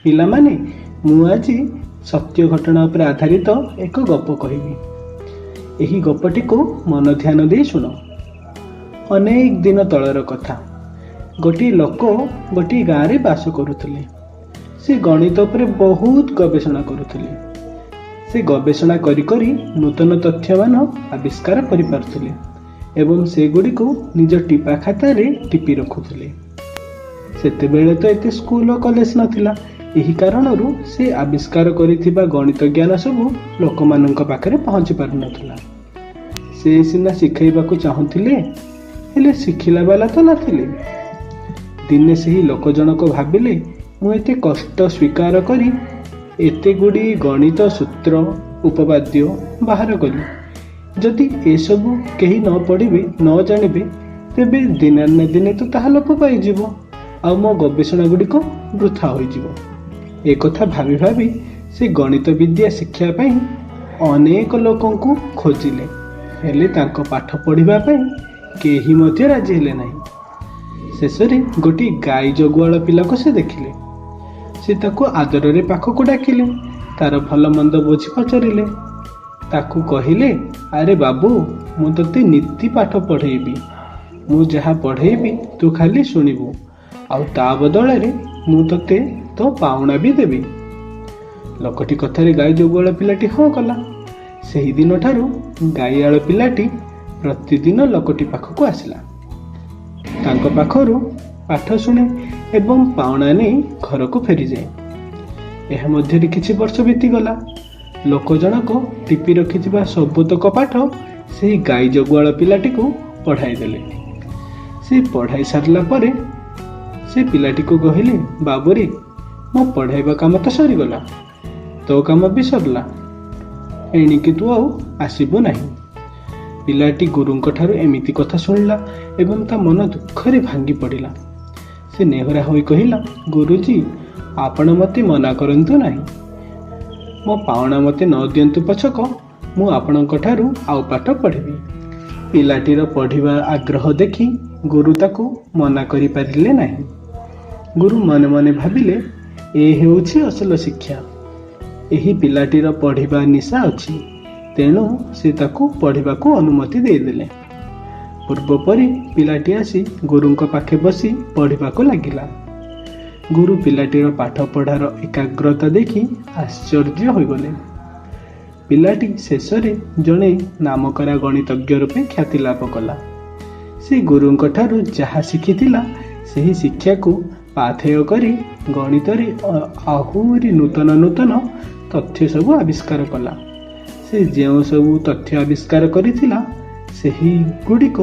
ପିଲାମାନେ, ମୁଁ ଆଜି ସତ୍ୟ ଘଟଣା ଉପରେ ଆଧାରିତ ଏକ ଗପ କହିବି। ଏହି ଗପଟିକୁ ମନ ଧ୍ୟାନ ଦେଇ ଶୁଣ। ଅନେକ ଦିନ ତଳର କଥା। ଗୋଟିଏ ଲୋକ ଗୋଟିଏ ଗାଁରେ ବାସ କରୁଥିଲେ। ସେ ଗଣିତ ଉପରେ ବହୁତ ଗବେଷଣା କରୁଥିଲେ। ସେ ଗବେଷଣା କରି କରି ନୂତନ ତଥ୍ୟମାନ ଆବିଷ୍କାର କରିପାରୁଥିଲେ ଏବଂ ସେଗୁଡ଼ିକୁ ନିଜ ଟିପା ଖାତାରେ ଟିପି ରଖୁଥିଲେ। ସେତେବେଳେ ତ ଏତେ ସ୍କୁଲ ଓ କଲେଜ ନଥିଲା। ଏହି କାରଣରୁ ସେ ଆବିଷ୍କାର କରିଥିବା ଗଣିତ ଜ୍ଞାନ ସବୁ ଲୋକମାନଙ୍କ ପାଖରେ ପହଞ୍ଚି ପାରୁନଥିଲା। ସେ ସିନା ଶିଖାଇବାକୁ ଚାହୁଁଥିଲେ, ହେଲେ ଶିଖିଲା ବାଲା ତ ନଥିଲେ। ଦିନେ ସେହି ଲୋକ ଜଣକ ଭାବିଲେ, ମୁଁ ଏତେ କଷ୍ଟ ସ୍ୱୀକାର କରି ଏତେ ଗୁଡ଼ିଏ ଗଣିତ ସୂତ୍ର ଉପପାଦ୍ୟ ବାହାର କଲି। ଯଦି ଏସବୁ କେହି ନ ପଢ଼ିବେ, ନ ଜାଣିବେ, ତେବେ ଦିନେ ନା ଦିନେ ତ ତାହା ଲୋପ ପାଇଯିବ ଆଉ ମୋ ଗବେଷଣା ଗୁଡ଼ିକ ବୃଥା ହୋଇଯିବ। ଏକଥା ଭାବି ଭାବି ସେ ଗଣିତ ବିଦ୍ୟା ଶିକ୍ଷା ପାଇଁ ଅନେକ ଲୋକଙ୍କୁ ଖୋଜିଲେ, ହେଲେ ତାଙ୍କ ପାଠ ପଢ଼ିବା ପାଇଁ କେହି ମଧ୍ୟ ରାଜି ହେଲେ ନାହିଁ। ଶେଷରେ ଗୋଟିଏ ଗାଈ ଜଗୁଆଳ ପିଲାକୁ ସେ ଦେଖିଲେ। ସେ ତାକୁ ଆଦରରେ ପାଖକୁ ଡାକିଲେ, ତାର ଭଲ ମନ୍ଦ ବୁଝି ପଚାରିଲେ। ତାକୁ କହିଲେ, ଆରେ ବାବୁ, ମୁଁ ତୋତେ ନୀତି ପାଠ ପଢ଼େଇବି। ମୁଁ ଯାହା ପଢ଼େଇବି ତୁ ଖାଲି ଶୁଣିବୁ, ଆଉ ତା ବଦଳରେ ମୁଁ ତୋତେ ତୋ ପାଉଣା ବି ଦେବି। ଲୋକଟି କଥାରେ ଗାଈ ଜଗୁଆଳ ପିଲାଟି ହଁ କଲା। ସେହିଦିନ ଠାରୁ ଗାଈଆଳ ପିଲାଟି ପ୍ରତିଦିନ ଲୋକଟି ପାଖକୁ ଆସିଲା। ତାଙ୍କ ପାଖରୁ ପାଠ ଶୁଣେ ଏବଂ ପାଉଣା ନେଇ ଘରକୁ ଫେରିଯାଏ। ଏହା ମଧ୍ୟରେ କିଛି ବର୍ଷ ବିତିଗଲା। ଲୋକ ଜଣକ ଟିପି ରଖିଥିବା ସବୁତକ ପାଠ ସେହି ଗାଈ ଜଗୁଆଳ ପିଲାଟିକୁ ପଢ଼ାଇ ଦେଲେ। ସେ ପଢ଼ାଇ ସାରିଲା ପରେ ସେ ପିଲାଟିକୁ କହିଲେ, ବାବୁରେ, ମୋ ପଢ଼ାଇବା କାମ ତ ସରିଗଲା, ତୋ କାମ ବି ସରିଲା, ଏଣିକି ତୁ ଆଉ ଆସିବୁ ନାହିଁ। ପିଲାଟି ଗୁରୁଙ୍କ ଠାରୁ ଏମିତି କଥା ଶୁଣିଲା ଏବଂ ତା ମନ ଦୁଃଖରେ ଭାଙ୍ଗି ପଡ଼ିଲା। ସେ ନେହୁରା ହୋଇ କହିଲା, ଗୁରୁଜୀ, ଆପଣ ମୋତେ ମନା କରନ୍ତୁ ନାହିଁ। ମୋ ପାଉଣା ମୋତେ ନ ଦିଅନ୍ତୁ ପଛକ, ମୁଁ ଆପଣଙ୍କ ଠାରୁ ଆଉ ପାଠ ପଢ଼ିବି। ପିଲାଟିର ପଢ଼ିବା ଆଗ୍ରହ ଦେଖି ଗୁରୁ ତାକୁ ମନା କରିପାରିଲେ ନାହିଁ। ଗୁରୁ ମନେ ମନେ ଭାବିଲେ, ଏ ହେଉଛି ଅସଲ ଶିକ୍ଷା। ଏହି ପିଲାଟିର ପଢ଼ିବା ନିଶା ଅଛି, ତେଣୁ ସେ ତାକୁ ପଢ଼ିବାକୁ ଅନୁମତି ଦେଇଦେଲେ। ପୂର୍ବ ପରି ପିଲାଟି ଆସି ଗୁରୁଙ୍କ ପାଖେ ବସି ପଢ଼ିବାକୁ ଲାଗିଲା। ଗୁରୁ ପିଲାଟିର ପାଠ ପଢ଼ାର ଏକାଗ୍ରତା ଦେଖି ଆଶ୍ଚର୍ଯ୍ୟ ହୋଇଗଲେ। ପିଲାଟି ଶେଷରେ ଜଣେ ନାମକରା ଗଣିତଜ୍ଞ ରୂପେ ଖ୍ୟାତି ଲାଭ କଲା। ସେ ଗୁରୁଙ୍କ ଠାରୁ ଯାହା ଶିଖିଥିଲା, ସେହି ଶିକ୍ଷାକୁ ପାଥେୟ କରି ଗଣିତରେ ଆହୁରି ନୂତନ ନୂତନ ତଥ୍ୟ ସବୁ ଆବିଷ୍କାର କଲା। ସେ ଯେଉଁ ସବୁ ତଥ୍ୟ ଆବିଷ୍କାର କରିଥିଲା, ସେହି ଗୁଡ଼ିକ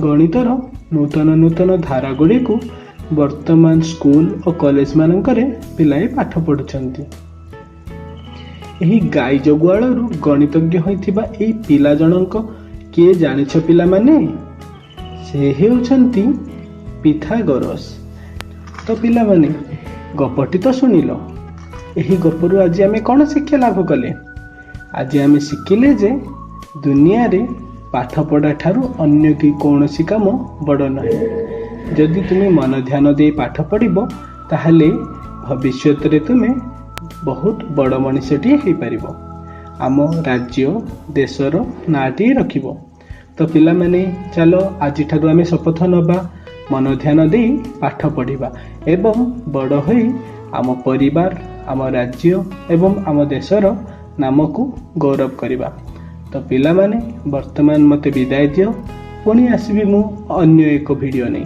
ଗଣିତର ନୂତନ ନୂତନ ଧାରା ଗୁଡ଼ିକୁ ବର୍ତ୍ତମାନ ସ୍କୁଲ ଓ କଲେଜ ମାନଙ୍କରେ ପିଲାଏ ପାଠ ପଢୁଛନ୍ତି। ଏହି ଗାଈ ଜଗୁଆଳରୁ ଗଣିତଜ୍ଞ ହୋଇଥିବା ଏହି ପିଲା ଜଣଙ୍କ କିଏ ଜାଣିଛ ପିଲାମାନେ? ସେ ହେଉଛନ୍ତି ପିଥାଗୋରସ୍। ତ ପିଲାମାନେ, ଗପଟି ତ ଶୁଣିଲ। ଏହି ଗପରୁ ଆଜି ଆମେ କ'ଣ ଶିକ୍ଷା ଲାଭ କଲେ? ଆଜି ଆମେ ଶିଖିଲେ ଯେ ଦୁନିଆରେ ପାଠପଢ଼ା ଠାରୁ ଅନ୍ୟ କି କୌଣସି କାମ ବଡ଼ ନାହିଁ। ଯଦି ତୁମେ ମନ ଧ୍ୟାନ ଦେଇ ପାଠ ପଢ଼ିବ, ତାହେଲେ ଭବିଷ୍ୟତରେ ତୁମେ ବହୁତ ବଡ଼ ମଣିଷଟିଏ ହେଇପାରିବ। ଆମ ରାଜ୍ୟ ଦେଶର ନାଁଟିଏ ରଖିବ। ତ ପିଲାମାନେ, ଚାଲ ଆଜିଠାରୁ ଆମେ ଶପଥ ନେବା, ମନ ଧ୍ୟାନ ଦେଇ ପାଠ ପଢ଼ିବା ଏବଂ ବଡ଼ ହୋଇ ଆମ ପରିବାର, ଆମ ରାଜ୍ୟ ଏବଂ ଆମ ଦେଶର ନାମକୁ ଗୌରବ କରିବା। ତ ପିଲାମାନେ, ବର୍ତ୍ତମାନ ମୋତେ ବିଦାୟ ଦିଅ। ପୁଣି ଆସିବି ମୁଁ ଅନ୍ୟ ଏକ ଭିଡ଼ିଓ ନେଇ।